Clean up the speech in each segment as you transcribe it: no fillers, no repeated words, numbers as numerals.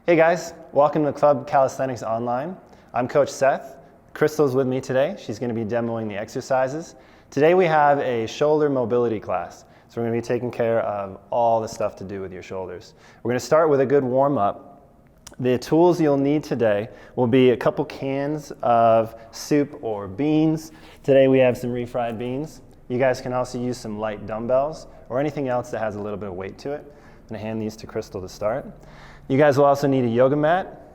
Hey guys, welcome to Club Calisthenics Online. I'm Coach Seth. Crystal's with me today. She's going to be demoing the exercises. Today we have a shoulder mobility class. So we're going to be taking care of all the stuff to do with your shoulders. We're going to start with a good warm-up. The tools you'll need today will be a couple cans of soup or beans. Today we have some refried beans. You guys can also use some light dumbbells or anything else that has a little bit of weight to it. I'm going to hand these to Crystal to start. You guys will also need a yoga mat.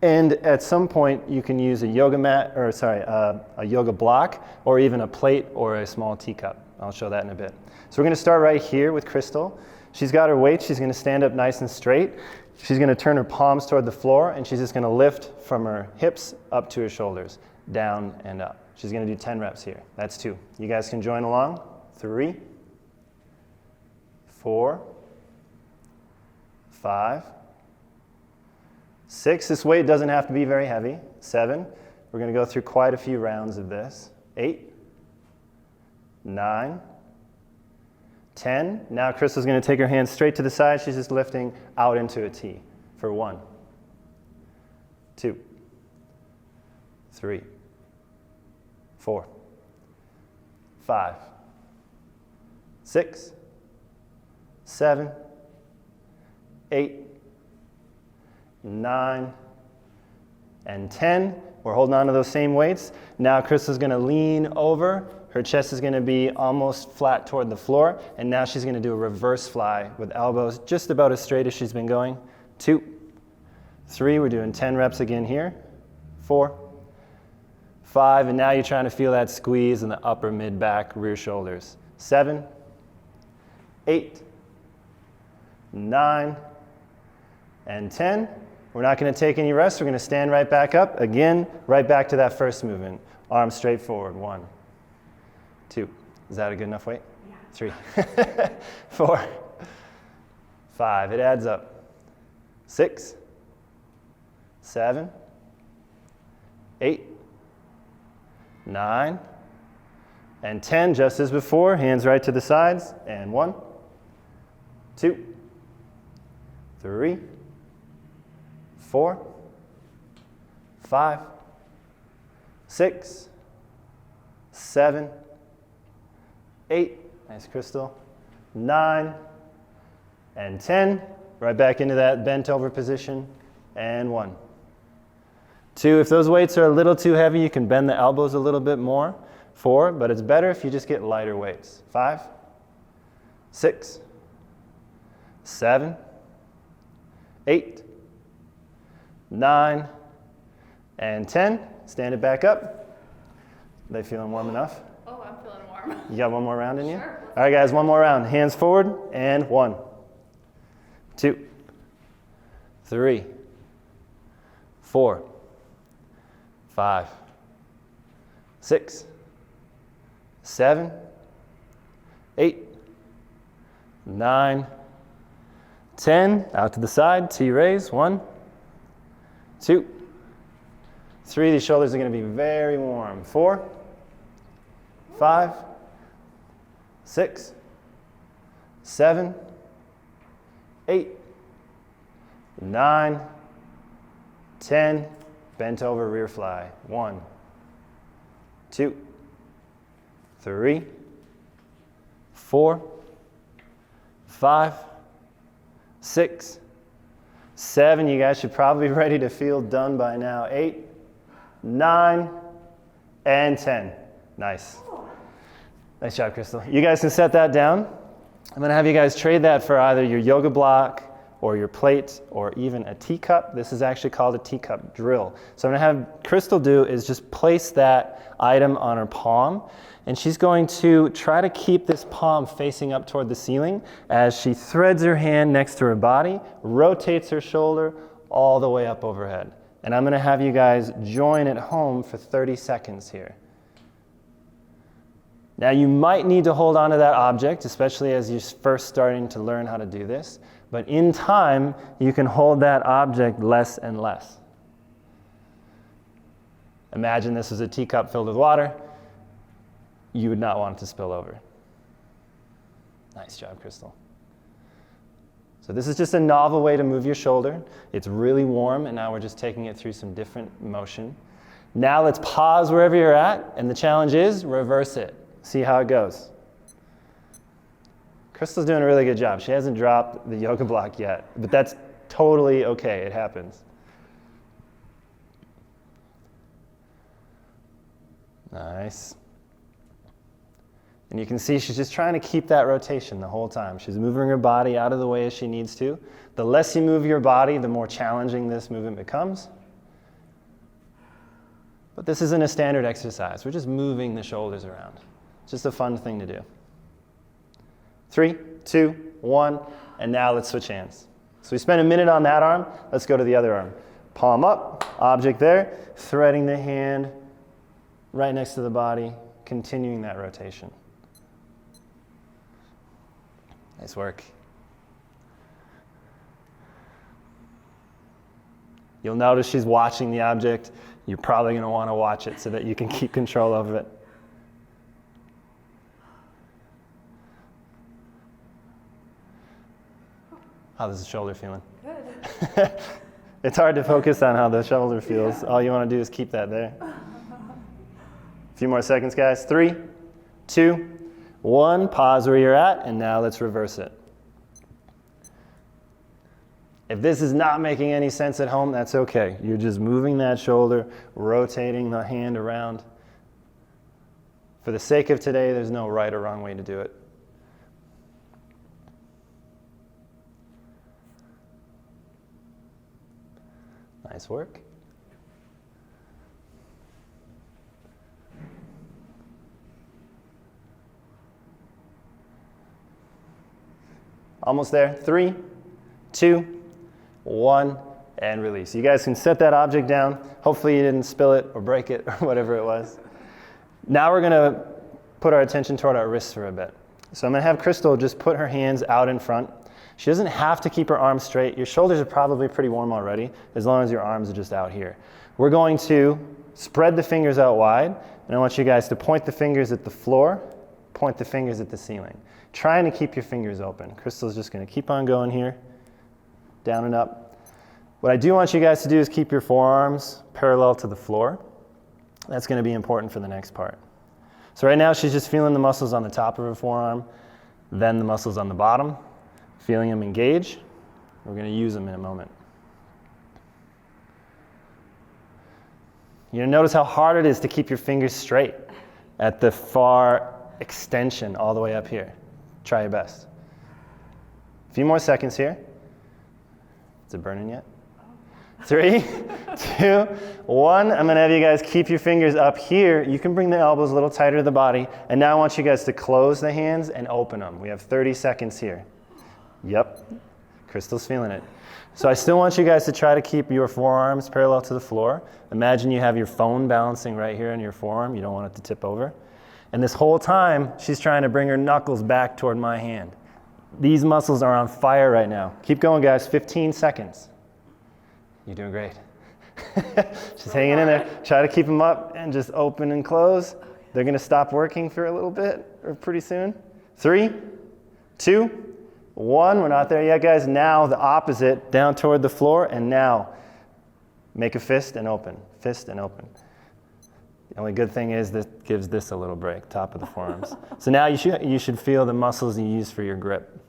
And at some point you can use a yoga mat, or a yoga block, or even a plate or a small teacup. I'll show that in a bit. So we're going to start right here with Crystal. She's got her weight. She's going to stand up nice and straight. She's going to turn her palms toward the floor, and she's just going to lift from her hips up to her shoulders, down and up. She's going to do 10 reps here. That's 2. You guys can join along. 3, 4, 5, 6. This weight doesn't have to be very heavy. 7. We're going to go through quite a few rounds of this. 8, 9, 10. Now Crystal's going to take her hands straight to the side. She's just lifting out into a T for 1, 2, 3, 4, 5, 6, 7, 8, 9, and 10. We're holding on to those same weights. Now Crystal's going to lean over. Her chest is going to be almost flat toward the floor. And now she's going to do a reverse fly with elbows just about as straight as she's been going. 2, 3. We're doing 10 reps again here. 4, 5. And now you're trying to feel that squeeze in the upper, mid, back, rear shoulders. 7, 8, 9, and 10. We're not going to take any rest. We're going to stand right back up. Again, right back to that first movement. Arms straight forward. 1, 2. Is that a good enough weight? Yeah. 3, 4, 5. It adds up. 6, 7, 8, 9, and 10. Just as before. Hands right to the sides. And 1, 2, 3, 4, 5, 6, 7, 8, nice Crystal, 9, and 10. Right back into that bent over position. And 1, 2. If those weights are a little too heavy, you can bend the elbows a little bit more. 4, but it's better if you just get lighter weights. 5, 6, 7, 8, 9, and 10. Stand it back up. Are they feeling warm enough? Oh, I'm feeling warm. You got one more round in you? Sure. All right, guys, one more round. Hands forward, and 1, 2, 3, 4, 5, 6, 7, 8, 9, 10. Out to the side, T raise. 1, 2, 3. These shoulders are going to be very warm. 4, 5, 6, 7, 8, 9, 10. Bent over rear fly. 1, 2, 3, 4, 5, 6, 7. You guys should probably be ready to feel done by now. 8, 9, and 10. Nice. Nice job, Crystal. You guys can set that down. I'm going to have you guys trade that for either your yoga block or your plate or even a teacup. This is actually called a teacup drill. So I'm going to have Crystal do is just place that item on her palm, and she's going to try to keep this palm facing up toward the ceiling as she threads her hand next to her body, rotates her shoulder all the way up overhead. And I'm going to have you guys join at home for 30 seconds here. Now you might need to hold on to that object, especially as you're first starting to learn how to do this, but in time you can hold that object less and less. Imagine this is a teacup filled with water. You would not want it to spill over. Nice job, Crystal. So this is just a novel way to move your shoulder. It's really warm, and now we're just taking it through some different motion. Now let's pause wherever you're at, and the challenge is reverse it. See how it goes. Crystal's doing a really good job. She hasn't dropped the yoga block yet, but that's totally okay. It happens. Nice. And you can see she's just trying to keep that rotation the whole time. She's moving her body out of the way as she needs to. The less you move your body, the more challenging this movement becomes. But this isn't a standard exercise. We're just moving the shoulders around. It's just a fun thing to do. 3, 2, 1, and now let's switch hands. So we spent a minute on that arm. Let's go to the other arm. Palm up, object there, threading the hand right next to the body, continuing that rotation. Nice work. You'll notice she's watching the object. You're probably going to want to watch it so that you can keep control of it. How's the shoulder feeling? Good. It's hard to focus on how the shoulder feels. Yeah. All you want to do is keep that there. A few more seconds, guys. 3, 2, 1. Pause where you're at, and now let's reverse it. If this is not making any sense at home, that's okay. You're just moving that shoulder, rotating the hand around. For the sake of today, there's no right or wrong way to do it. Nice work. Almost there. 3, 2, 1, and release. You guys can set that object down. Hopefully you didn't spill it or break it or whatever it was. Now we're going to put our attention toward our wrists for a bit. So I'm going to have Crystal just put her hands out in front. She doesn't have to keep her arms straight. Your shoulders are probably pretty warm already, as long as your arms are just out here. We're going to spread the fingers out wide, and I want you guys to point the fingers at the floor, point the fingers at the ceiling. Trying to keep your fingers open. Crystal's just going to keep on going here, down and up. What I do want you guys to do is keep your forearms parallel to the floor. That's going to be important for the next part. So right now she's just feeling the muscles on the top of her forearm, then the muscles on the bottom, feeling them engage. We're going to use them in a moment. You're going to notice how hard it is to keep your fingers straight at the far extension all the way up here. Try your best. A few more seconds here. Is it burning yet? 3, 2, 1. I'm going to have you guys keep your fingers up here. You can bring the elbows a little tighter to the body. And now I want you guys to close the hands and open them. We have 30 seconds here. Yep. Crystal's feeling it. So I still want you guys to try to keep your forearms parallel to the floor. Imagine you have your phone balancing right here on your forearm. You don't want it to tip over. And this whole time, she's trying to bring her knuckles back toward my hand. These muscles are on fire right now. Keep going, guys. 15 seconds. You're doing great. Just hanging in there. Try to keep them up and just open and close. They're going to stop working for a little bit or pretty soon. 3, 2, 1. We're not there yet, guys. Now the opposite, down toward the floor. And now make a fist and open. Fist and open. The only good thing is this gives this a little break, top of the forearms. So now you should feel the muscles you use for your grip.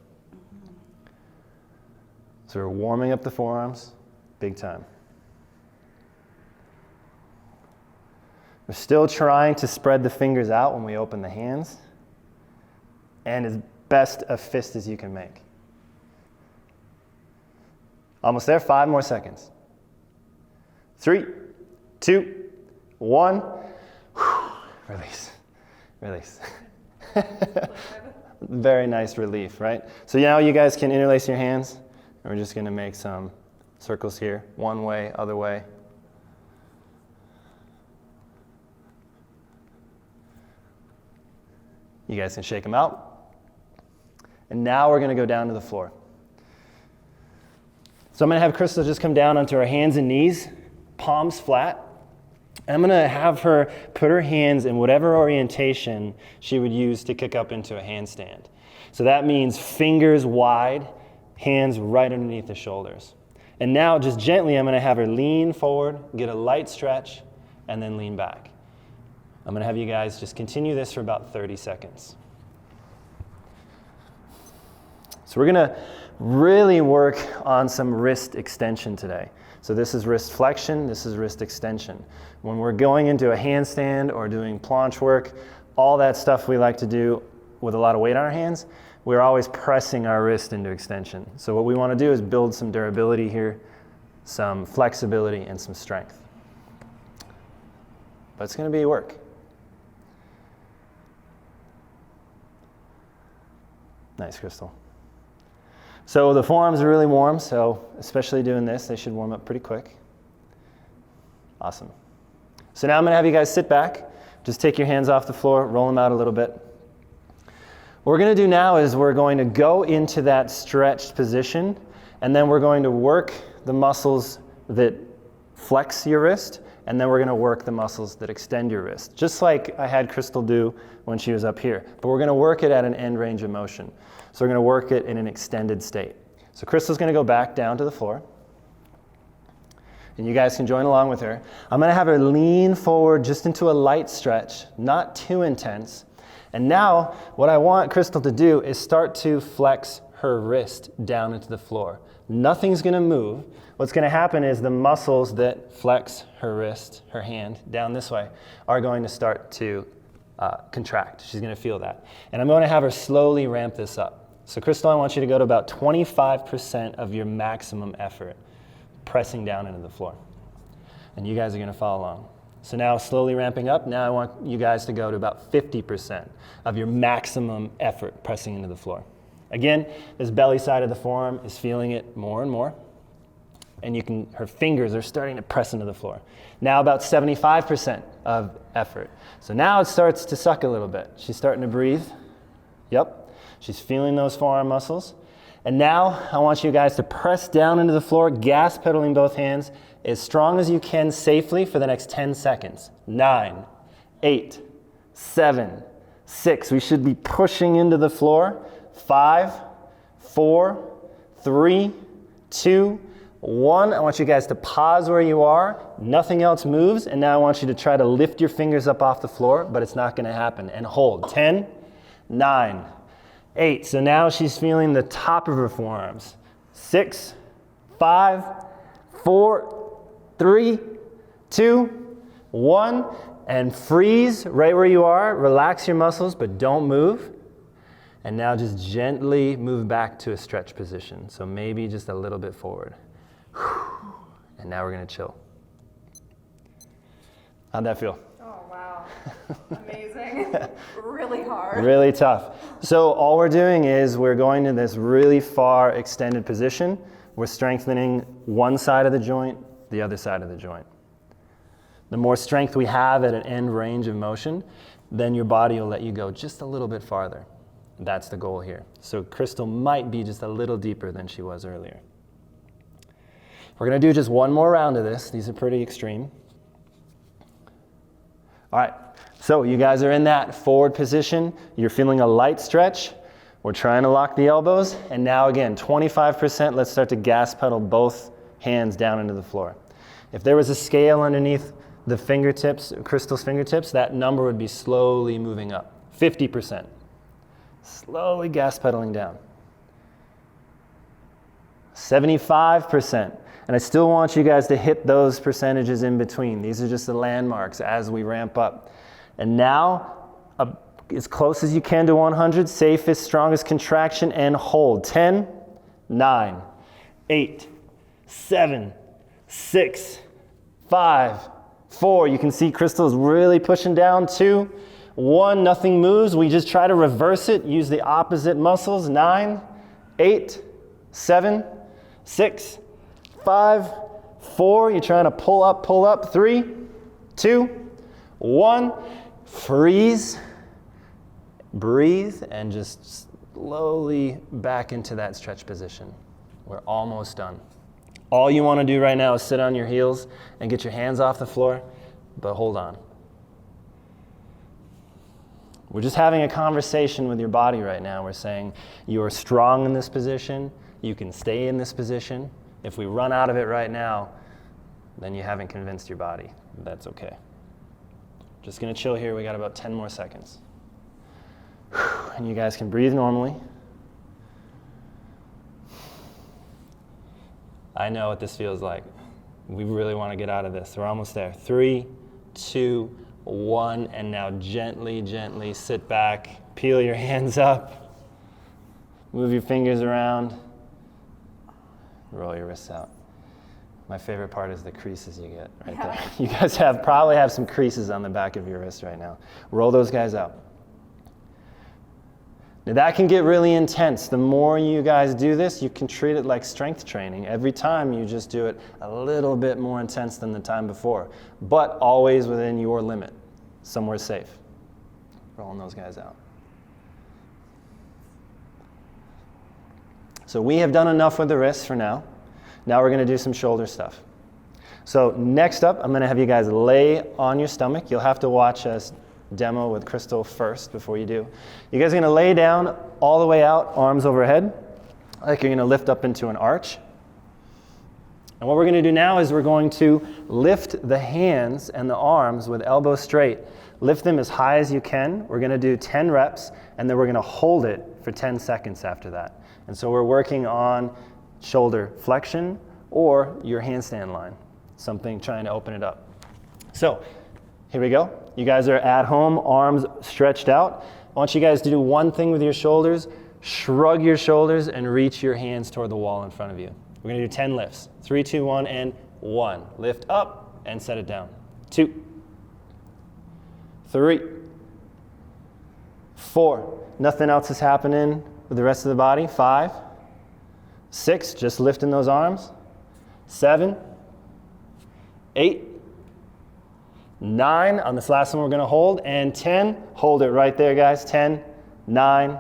So we're warming up the forearms, big time. We're still trying to spread the fingers out when we open the hands, and as best a fist as you can make. Almost there, 5 more seconds. 3, 2, 1. Release, release. Very nice relief, right? So now you guys can interlace your hands. And we're just going to make some circles here. One way, other way. You guys can shake them out. And now we're going to go down to the floor. So I'm going to have Crystal just come down onto her hands and knees, palms flat. And I'm going to have her put her hands in whatever orientation she would use to kick up into a handstand. So that means fingers wide, hands right underneath the shoulders. And now just gently, I'm gonna have her lean forward, get a light stretch, and then lean back. I'm gonna have you guys just continue this for about 30 seconds. So we're gonna really work on some wrist extension today. So this is wrist flexion, this is wrist extension. When we're going into a handstand or doing planche work, all that stuff we like to do with a lot of weight on our hands, we're always pressing our wrist into extension. So what we want to do is build some durability here, some flexibility, and some strength. But it's going to be work. Nice, Crystal. So the forearms are really warm, so especially doing this, they should warm up pretty quick. Awesome. So now I'm going to have you guys sit back. Just take your hands off the floor, roll them out a little bit. What we're going to do now is we're going to go into that stretched position, and then we're going to work the muscles that flex your wrist, and then we're going to work the muscles that extend your wrist, just like I had Crystal do when she was up here. But we're going to work it at an end range of motion. So we're going to work it in an extended state. So Crystal's going to go back down to the floor. And you guys can join along with her. I'm going to have her lean forward just into a light stretch, not too intense. And now what I want Crystal to do is start to flex her wrist down into the floor. Nothing's going to move. What's going to happen is the muscles that flex her wrist, her hand, down this way, are going to start to contract. She's going to feel that. And I'm going to have her slowly ramp this up. So Crystal, I want you to go to about 25% of your maximum effort, pressing down into the floor. And you guys are going to follow along. So now slowly ramping up, now I want you guys to go to about 50% of your maximum effort pressing into the floor. Again, this belly side of the forearm is feeling it more and more. And you can, her fingers are starting to press into the floor. Now about 75% of effort. So now it starts to suck a little bit. She's starting to breathe. Yep. She's feeling those forearm muscles. And now I want you guys to press down into the floor, gas pedaling both hands as strong as you can safely for the next 10 seconds. 9, 8, 7, 6. We should be pushing into the floor. 5, 4, 3, 2, 1. I want you guys to pause where you are. Nothing else moves. And now I want you to try to lift your fingers up off the floor, but it's not going to happen. And hold. 10, 9, 8. So now she's feeling the top of her forearms. 6, 5, 4, 3, 2, 1. And freeze right where you are. Relax your muscles, but don't move. And now just gently move back to a stretch position. So maybe just a little bit forward. And now we're going to chill. How'd that feel? Oh, wow. Amazing. Really hard. Really tough. So all we're doing is we're going to this really far extended position. We're strengthening one side of the joint, the other side of the joint. The more strength we have at an end range of motion, then your body will let you go just a little bit farther. That's the goal here. So Crystal might be just a little deeper than she was earlier. We're going to do just one more round of this. These are pretty extreme. All right, so you guys are in that forward position. You're feeling a light stretch. We're trying to lock the elbows. And now again, 25%. Let's start to gas pedal both hands down into the floor. If there was a scale underneath the fingertips, Crystal's fingertips, that number would be slowly moving up. 50%. Slowly gas pedaling down. 75%. And I still want you guys to hit those percentages in between. These are just the landmarks as we ramp up. And now, as close as you can to 100, safest, strongest contraction, and hold. 10, 9, 8, 7, 6, 5, 4. You can see Crystal is really pushing down. 2, 1, nothing moves. We just try to reverse it. Use the opposite muscles. 9, 8, 7, 6, 5, 4. You're trying to pull up. 3, 2, 1. Freeze. Breathe and just slowly back into that stretch position. We're almost done. All you want to do right now is sit on your heels and get your hands off the floor, but hold on. We're just having a conversation with your body right now. We're saying you're strong in this position, you can stay in this position. If we run out of it right now, then you haven't convinced your body. That's okay. Just gonna chill here. We got about 10 more seconds. And you guys can breathe normally. I know what this feels like. We really want to get out of this. We're almost there. 3, 2, 1, and now gently, gently sit back. Peel your hands up. Move your fingers around. Roll your wrists out. My favorite part is the creases you get right there. You guys probably have some creases on the back of your wrist right now. Roll those guys out. Now that can get really intense. The more you guys do this, you can treat it like strength training. Every time you just do it a little bit more intense than the time before, but always within your limit, somewhere safe. Rolling those guys out. So we have done enough with the wrists for now. Now we're gonna do some shoulder stuff. So next up, I'm gonna have you guys lay on your stomach. You'll have to watch us demo with Crystal first before you do. You guys are gonna lay down all the way out, arms overhead, like you're gonna lift up into an arch. And what we're gonna do now is we're going to lift the hands and the arms with elbows straight. Lift them as high as you can. We're gonna do 10 reps, and then we're gonna hold it for 10 seconds after that. And so we're working on shoulder flexion or your handstand line, something trying to open it up. So here we go. You guys are at home, arms stretched out. I want you guys to do one thing with your shoulders. Shrug your shoulders and reach your hands toward the wall in front of you. We're gonna do 10 lifts. 3, 2, 1, and 1. Lift up and set it down. 2, 3, 4. Nothing else is happening with the rest of the body. 5, 6, just lifting those arms. 7, 8, 9, on this last one we're gonna hold, and 10, hold it right there guys. 10, 9,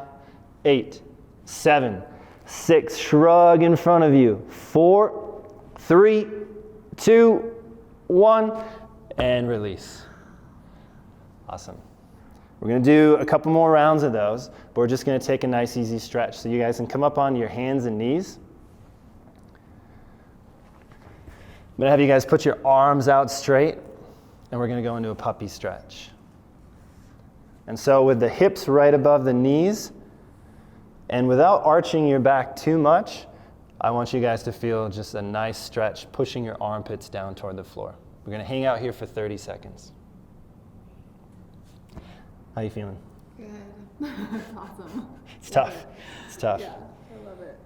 8, 7, 6, shrug in front of you. 4, 3, 2, 1, and release. Awesome. We're gonna do a couple more rounds of those, but we're just gonna take a nice easy stretch. So you guys can come up on your hands and knees. I'm gonna have you guys put your arms out straight, and we're gonna go into a puppy stretch. And so with the hips right above the knees, and without arching your back too much, I want you guys to feel just a nice stretch, pushing your armpits down toward the floor. We're gonna hang out here for 30 seconds. How you feeling? Good. Awesome. It's tough. It's tough. Yeah, I love it.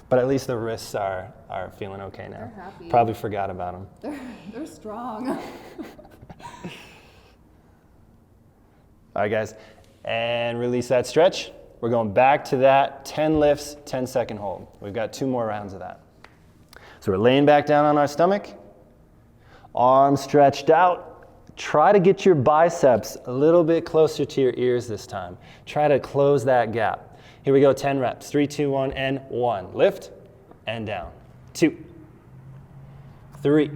But at least the wrists are feeling okay now. They're happy. Probably forgot about them. They're strong. All right, guys. And release that stretch. We're going back to that 10 lifts, 10-second hold. We've got 2 more rounds of that. So we're laying back down on our stomach, arms stretched out. Try to get your biceps a little bit closer to your ears this time. Try to close that gap. Here we go, 10 reps. 3, 2, 1, and 1. Lift and down. 2, 3,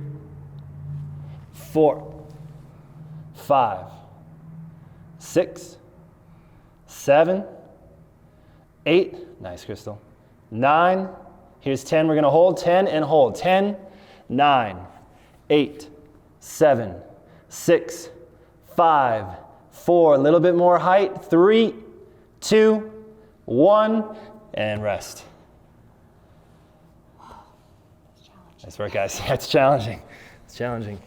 4, 5, 6, 7, 8. Nice, Crystal. 9. Here's 10. We're going to hold 10 and hold. 10, 9, 8, 7, 6, 5, 4. A little bit more height. 3, 2, 1, and rest. Nice work, guys. Yeah, it's challenging. It's challenging.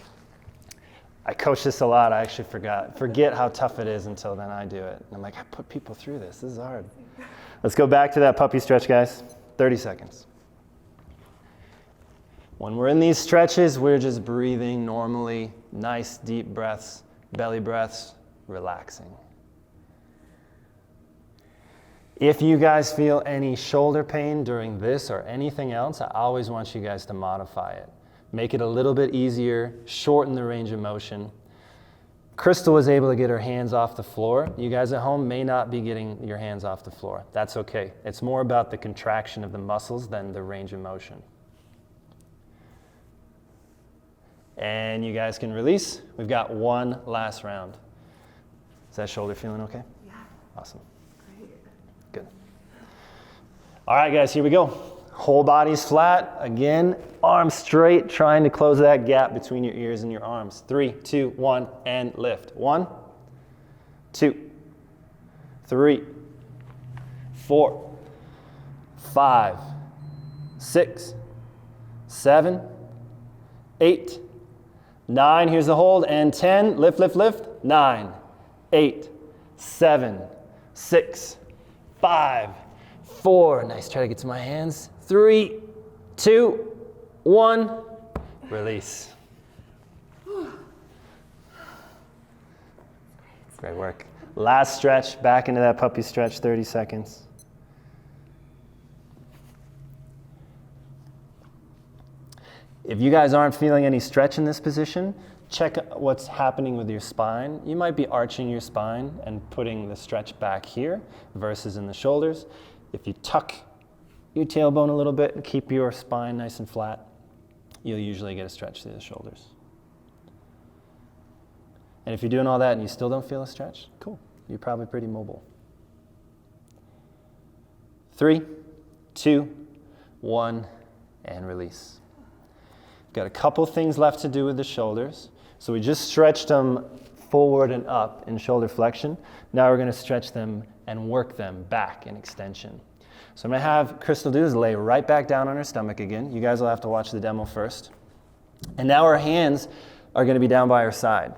I coach this a lot. I actually forget how tough it is until then I do it. And I'm like, I put people through this. This is hard. Let's go back to that puppy stretch, guys. 30 seconds. When we're in these stretches, we're just breathing normally. Nice deep breaths, belly breaths, relaxing. If you guys feel any shoulder pain during this or anything else, I always want you guys to modify it. Make it a little bit easier, shorten the range of motion. Crystal was able to get her hands off the floor. You guys at home may not be getting your hands off the floor. That's okay. It's more about the contraction of the muscles than the range of motion. And you guys can release. We've got 1 last round. Is that shoulder feeling okay? Yeah. Awesome. Great. Good. All right, guys, here we go. Whole body's flat. Again, arms straight, trying to close that gap between your ears and your arms. 3, 2, 1, and lift. 1, 2, 3, 4, 5, 6, 7, 8, 9. Here's the hold, and 10. Lift, lift, lift. 9, 8, 7, 6, 5, 4. Nice. Try to get to my hands. 3, 2, 1. Release. Great work. Last stretch. Back into that puppy stretch. 30 seconds. If you guys aren't feeling any stretch in this position, check what's happening with your spine. You might be arching your spine and putting the stretch back here versus in the shoulders. If you tuck your tailbone a little bit and keep your spine nice and flat, you'll usually get a stretch through the shoulders. And if you're doing all that and you still don't feel a stretch, cool. You're probably pretty mobile. 3, 2, 1, and release. Got a couple things left to do with the shoulders. So we just stretched them forward and up in shoulder flexion. Now we're going to stretch them and work them back in extension. So I'm going to have Crystal do is lay right back down on her stomach again. You guys will have to watch the demo first. And now our hands are going to be down by her side.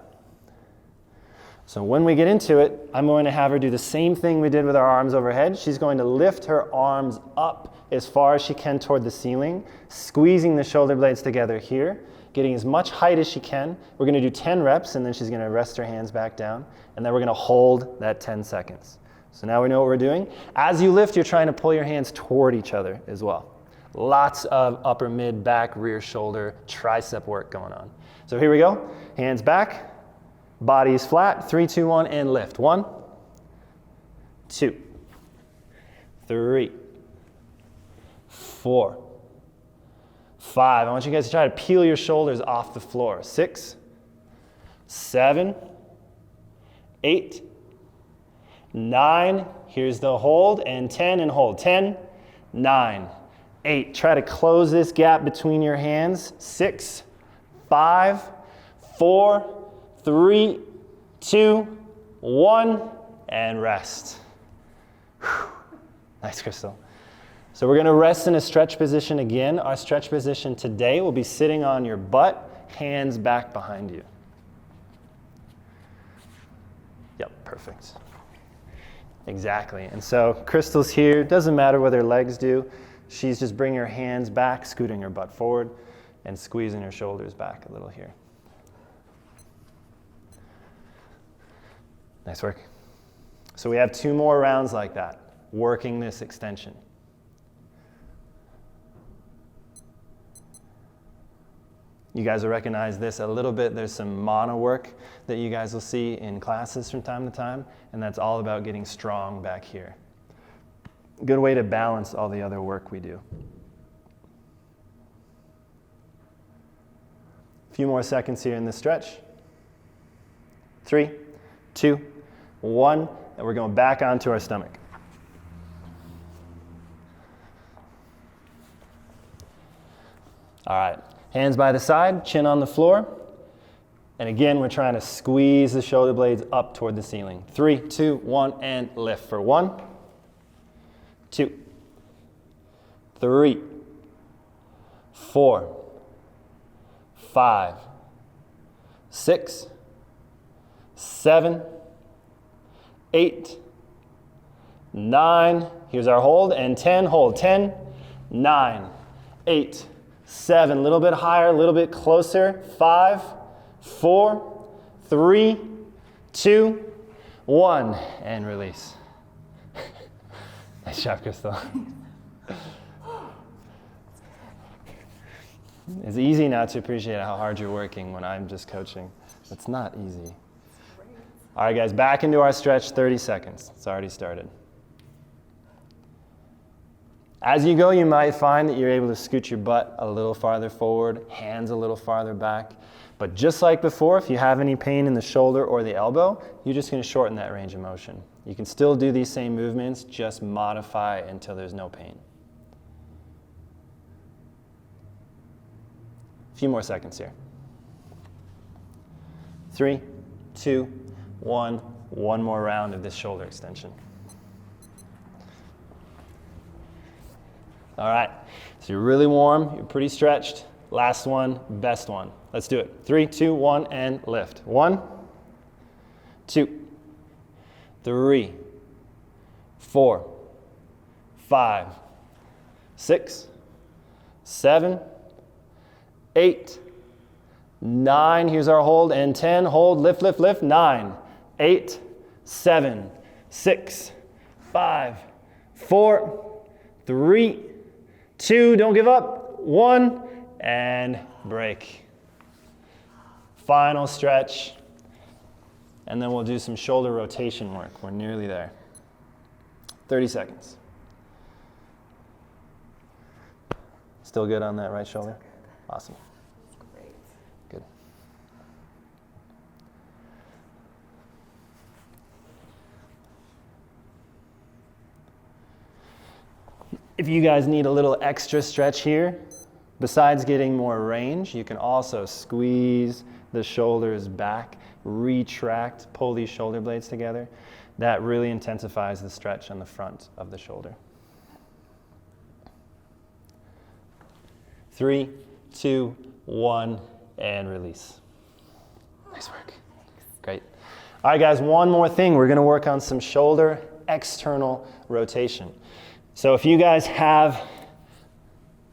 So when we get into it, I'm going to have her do the same thing we did with our arms overhead. She's going to lift her arms up as far as she can toward the ceiling, squeezing the shoulder blades together here, getting as much height as she can. We're going to do 10 reps, and then she's going to rest her hands back down, and then we're going to hold that 10 seconds. So now we know what we're doing. As you lift, you're trying to pull your hands toward each other as well. Lots of upper, mid, back, rear, shoulder, tricep work going on. So here we go. Hands back, body is flat. 3, 2, 1, and lift. 1, 2, 3, 4, 5. I want you guys to try to peel your shoulders off the floor. 6, 7, 8, 9. Here's the hold, and 10 and hold. 10, 9, 8. Try to close this gap between your hands. 6, 5, 4, 3, 2, 1, and rest. Whew. Nice, Crystal. So we're going to rest in a stretch position again. Our stretch position today will be sitting on your butt, hands back behind you. Yep, perfect. Exactly. And so Crystal's here. Doesn't matter what her legs do. She's just bringing her hands back, scooting her butt forward, and squeezing her shoulders back a little here. Nice work. So we have 2 more rounds like that, working this extension. You guys will recognize this a little bit. There's some mono work that you guys will see in classes from time to time, and that's all about getting strong back here. Good way to balance all the other work we do. A few more seconds here in this stretch. 3, 2, 1, and we're going back onto our stomach. All right. Hands by the side, chin on the floor. And again, we're trying to squeeze the shoulder blades up toward the ceiling. 3, 2, 1, and lift for 1, 2, 3, 4, 5, 6, 7, 8, 9. Here's our hold, and 10. Hold. 10, 9, 8, 7, a little bit higher, a little bit closer. 5, 4, 3, 2, 1, and release. Nice job, Crystal. It's easy not to appreciate how hard you're working when I'm just coaching. It's not easy. All right, guys, back into our stretch, 30 seconds. It's already started. As you go, you might find that you're able to scoot your butt a little farther forward, hands a little farther back. But just like before, if you have any pain in the shoulder or the elbow, you're just going to shorten that range of motion. You can still do these same movements, just modify until there's no pain. few more seconds here. 3, 2, 1. One more round of this shoulder extension. All right, so you're really warm, you're pretty stretched. Last one, best one. Let's do it. 3, 2, 1, and lift. 1, 2, 3, 4, 5, 6, 7, 8, 9. Here's our hold, and 10. Hold, lift, lift, lift. 9, 8, 7, 6, 5, 4, 3, 2. Don't give up. 1, and break. Final stretch. And then we'll do some shoulder rotation work. We're nearly there. 30 seconds. Still good on that right shoulder? Awesome. Great. Good. If you guys need a little extra stretch here, besides getting more range, you can also squeeze the shoulders back, retract, pull these shoulder blades together. That really intensifies the stretch on the front of the shoulder. 3, 2, 1, and release. Nice work. Great. All right, guys, one more thing. We're going to work on some shoulder external rotation. So if you guys have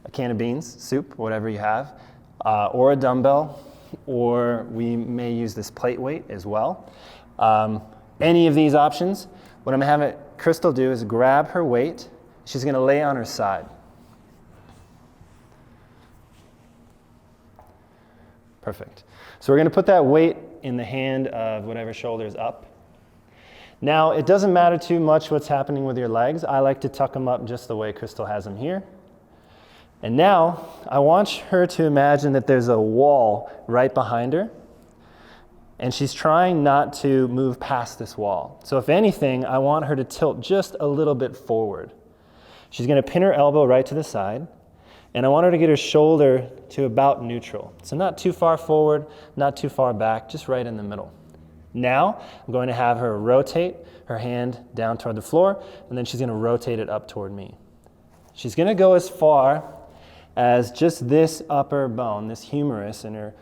a can of beans, soup, whatever you have, or a dumbbell, or we may use this plate weight as well. Any of these options, what I'm going to have Crystal do is grab her weight. She's going to lay on her side. Perfect. So we're going to put that weight in the hand of whatever shoulder is up. Now, it doesn't matter too much what's happening with your legs. I like to tuck them up just the way Crystal has them here. And now, I want her to imagine that there's a wall right behind her, and she's trying not to move past this wall. So if anything, I want her to tilt just a little bit forward. She's going to pin her elbow right to the side, and I want her to get her shoulder to about neutral. So not too far forward, not too far back, just right in the middle. Now, I'm going to have her rotate her hand down toward the floor, and then she's going to rotate it up toward me. She's going to go as far as just this upper bone, this humerus in her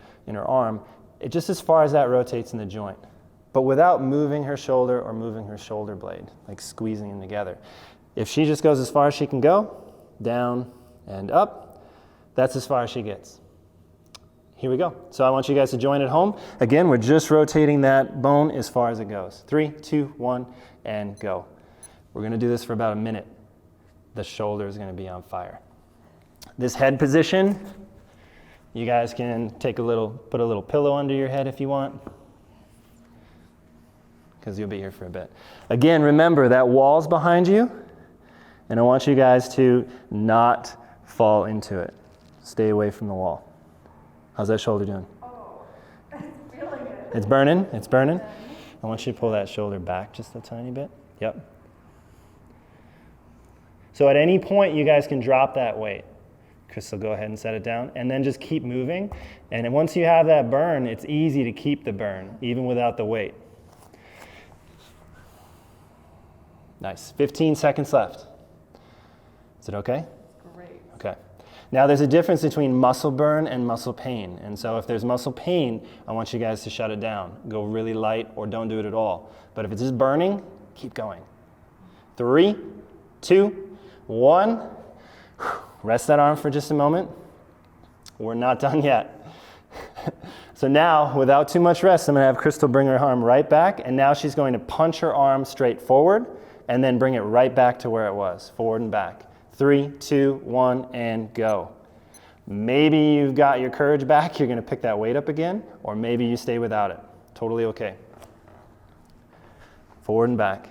arm, just as far as that rotates in the joint, but without moving her shoulder or moving her shoulder blade, like squeezing them together. If she just goes as far as she can go, down and up, that's as far as she gets. Here we go. So I want you guys to join at home. Again, we're just rotating that bone as far as it goes. 3, 2, 1, and go. We're going to do this for about a minute. The shoulder is going to be on fire. This head position, you guys can put a little pillow under your head if you want, because you'll be here for a bit. Again, remember that wall's behind you, and I want you guys to not fall into it. Stay away from the wall. How's that shoulder doing? Oh, it's feeling it. It's burning? It's burning? I want you to pull that shoulder back just a tiny bit. Yep. So at any point, you guys can drop that weight. Crystal, go ahead and set it down, and then just keep moving. And once you have that burn, it's easy to keep the burn, even without the weight. Nice. 15 seconds left. Is it okay? Great. Okay. Now there's a difference between muscle burn and muscle pain. And so if there's muscle pain, I want you guys to shut it down. Go really light or don't do it at all. But if it's just burning, keep going. 3, 2, 1. Rest that arm for just a moment. We're not done yet. So now, without too much rest, I'm going to have Crystal bring her arm right back, and now she's going to punch her arm straight forward and then bring it right back to where it was, forward and back. 3, 2, 1, and go. Maybe you've got your courage back, you're going to pick that weight up again, or maybe you stay without it. Totally okay. Forward and back.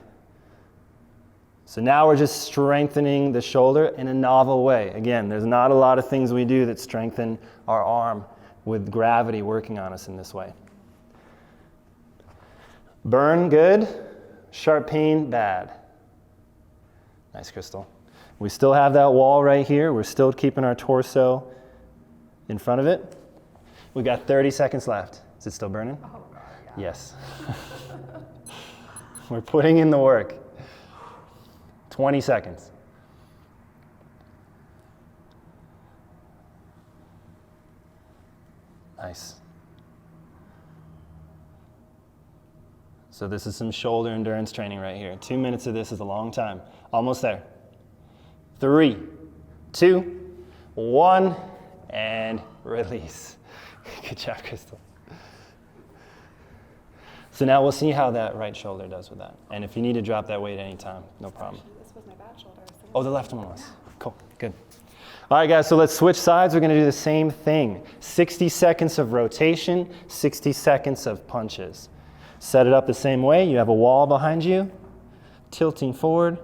So now we're just strengthening the shoulder in a novel way. Again, there's not a lot of things we do that strengthen our arm with gravity working on us in this way. Burn, good. Sharp pain, bad. Nice, Crystal. We still have that wall right here. We're still keeping our torso in front of it. We got 30 seconds left. Is it still burning? Oh, God, yeah. Yes. We're putting in the work. 20 seconds. Nice. So this is some shoulder endurance training right here. 2 minutes of this is a long time. Almost there. 3, 2, 1, and release. Good job, Crystal. So now we'll see how that right shoulder does with that. And if you need to drop that weight anytime, no problem. This was my bad shoulder. Oh, the left one was. Cool, good. All right, guys, so let's switch sides. We're gonna do the same thing. 60 seconds of rotation, 60 seconds of punches. Set it up the same way. You have a wall behind you, tilting forward,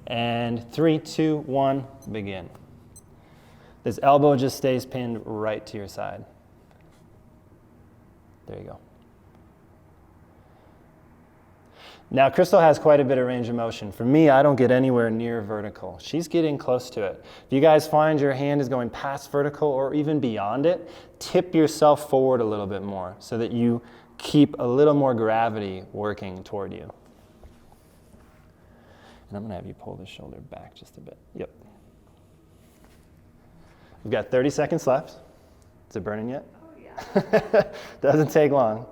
and 3, 2, 1, begin. This elbow just stays pinned right to your side. There you go. Now, Crystal has quite a bit of range of motion. For me, I don't get anywhere near vertical. She's getting close to it. If you guys find your hand is going past vertical or even beyond it, tip yourself forward a little bit more so that you keep a little more gravity working toward you. And I'm gonna have you pull this shoulder back just a bit. Yep. We've got 30 seconds left. Is it burning yet? Oh, yeah. Doesn't take long.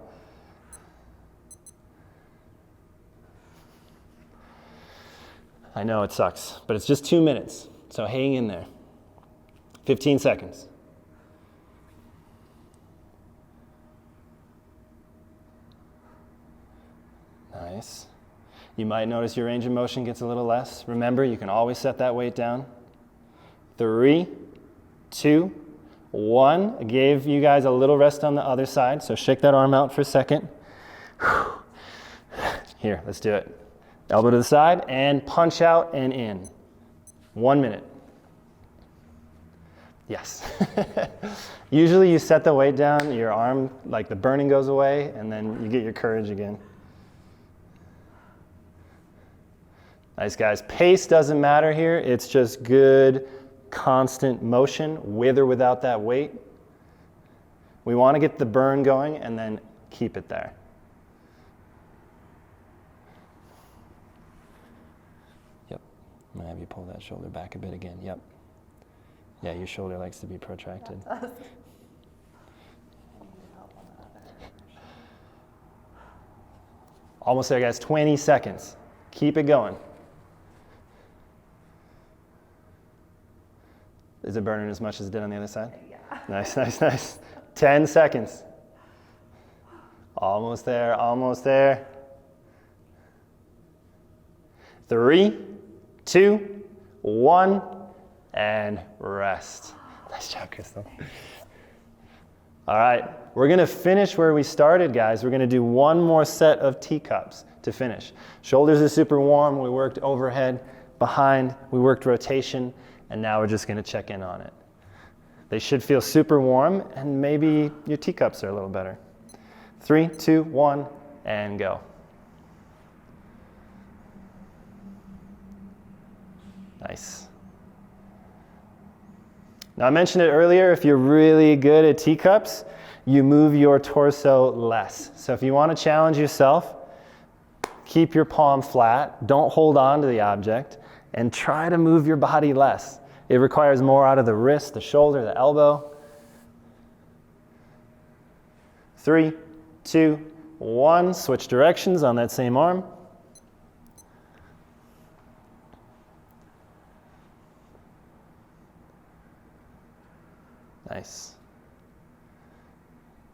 I know it sucks, but it's just 2 minutes, so hang in there. 15 seconds. Nice. You might notice your range of motion gets a little less. Remember, you can always set that weight down. 3, 2, 1. I gave you guys a little rest on the other side, so shake that arm out for a second. Here, let's do it. Elbow to the side and punch out and in. 1 minute. Yes. Usually you set the weight down, your arm, like the burning goes away, and then you get your courage again. Nice, guys. Pace doesn't matter here. It's just good, constant motion with or without that weight. We want to get the burn going and then keep it there. Yep. I'm going to have you pull that shoulder back a bit again. Yep. Yeah, your shoulder likes to be protracted. Almost there, guys. 20 seconds. Keep it going. Is it burning as much as it did on the other side? Yeah. Nice, nice, nice. 10 seconds. Almost there, almost there. 3, 2, 1, and rest. Nice job, Crystal. All right, we're gonna finish where we started, guys. We're gonna do one more set of teacups to finish. Shoulders are super warm. We worked overhead, behind, we worked rotation, and now we're just gonna check in on it. They should feel super warm, and maybe your teacups are a little better. 3, 2, 1, and go. Nice. Now I mentioned it earlier, if you're really good at teacups, you move your torso less. So if you want to challenge yourself, keep your palm flat, don't hold on to the object, and try to move your body less. It requires more out of the wrist, the shoulder, the elbow. 3, 2, 1, switch directions on that same arm. Nice.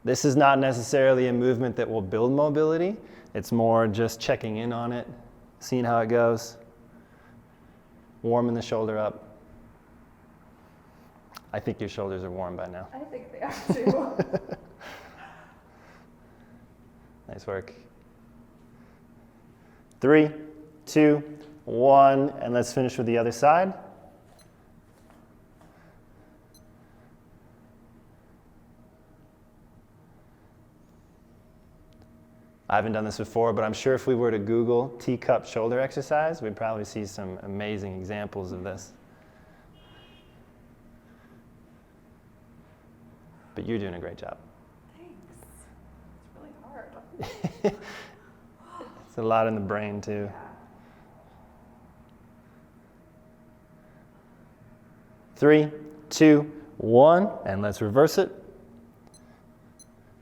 This is not necessarily a movement that will build mobility. It's more just checking in on it, seeing how it goes, warming the shoulder up. I think your shoulders are warm by now. I think they are too. Nice work. 3, 2, 1, and let's finish with the other side. I haven't done this before, but I'm sure if we were to Google teacup shoulder exercise, we'd probably see some amazing examples of this. But you're doing a great job. It's a lot in the brain too. 3, 2, 1, and let's reverse it.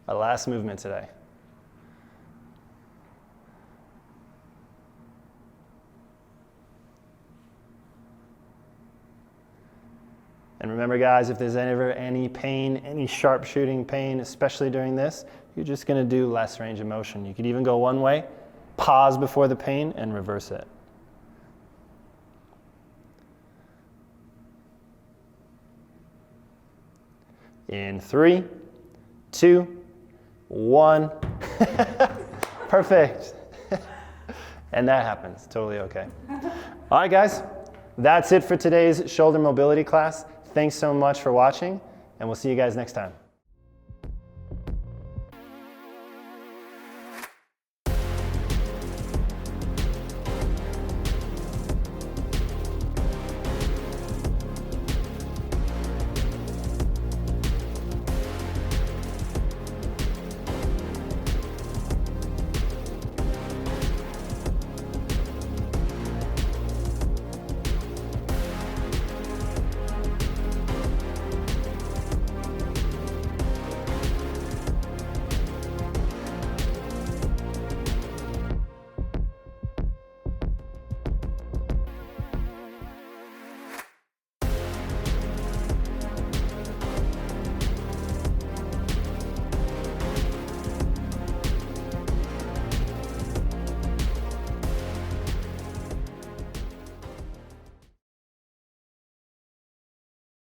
Our last movement today. And remember guys, if there's ever any pain, any sharp shooting pain, especially during this, you're just gonna do less range of motion. You could even go one way, pause before the pain, and reverse it. In 3, 2, 1. Perfect. And that happens, totally okay. All right guys, that's it for today's shoulder mobility class. Thanks so much for watching, and we'll see you guys next time.